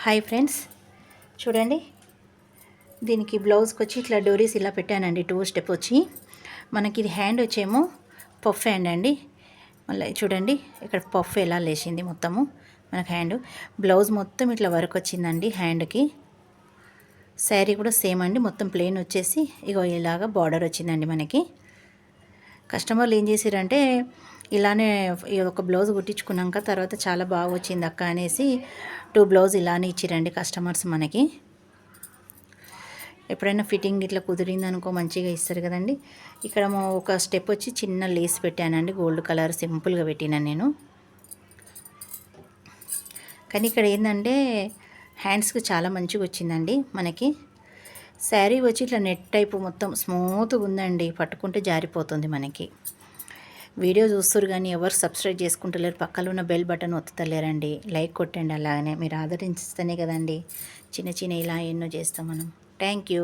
Hi friends, చూడండి. దీనికి బ్లౌజ్కి వచ్చి ఇట్లా డోరీస్ ఇలా పెట్టానండి. 2 స్టెప్ వచ్చి మనకి ఇది హ్యాండ్ వచ్చేమో పఫ్ హ్యాండ్ అండి. మళ్ళీ చూడండి ఇక్కడ పఫ్ ఎలా లేచింది మొత్తము మనకు హ్యాండ్. బ్లౌజ్ మొత్తం ఇట్లా వర్క్ వచ్చిందండి హ్యాండ్కి. శారీ కూడా సేమ్ అండి, మొత్తం ప్లెయిన్ వచ్చేసి ఇగో ఇలాగా బార్డర్ వచ్చిందండి మనకి. కస్టమర్లు ఏం చేశారంటే ఇలానే ఒక బ్లౌజ్ కుట్టించుకున్నాక తర్వాత చాలా బాగా వచ్చింది అక్క అనేసి 2 బ్లౌజ్ ఇలానే ఇచ్చిరండి కస్టమర్స్ మనకి. ఎప్పుడైనా ఫిట్టింగ్ ఇట్లా కుదిరింది అనుకో మంచిగా ఇస్తారు కదండి. ఇక్కడ ఒక స్టెప్ వచ్చి చిన్న లేస్ పెట్టానండి, గోల్డ్ కలర్ సింపుల్గా పెట్టినాను నేను. కానీ ఇక్కడ ఏంటంటే హ్యాండ్స్కి చాలా మంచిగా వచ్చిందండి మనకి. శారీ వచ్చి ఇట్లా నెట్ టైపు మొత్తం స్మూత్గా ఉందండి, పట్టుకుంటే జారిపోతుంది మనకి. వీడియో చూస్తారు కానీ ఎవరు సబ్స్క్రైబ్ చేసుకుంటలేరు, పక్కన ఉన్న బెల్ బటన్ ఒత్తుతలేరండి. లైక్ కొట్టండి, అలాగనే మీరు ఆదరిస్తేనే కదండి చిన్న చిన్న ఇలా ఎన్నో చేస్తాం మనం. Thank you.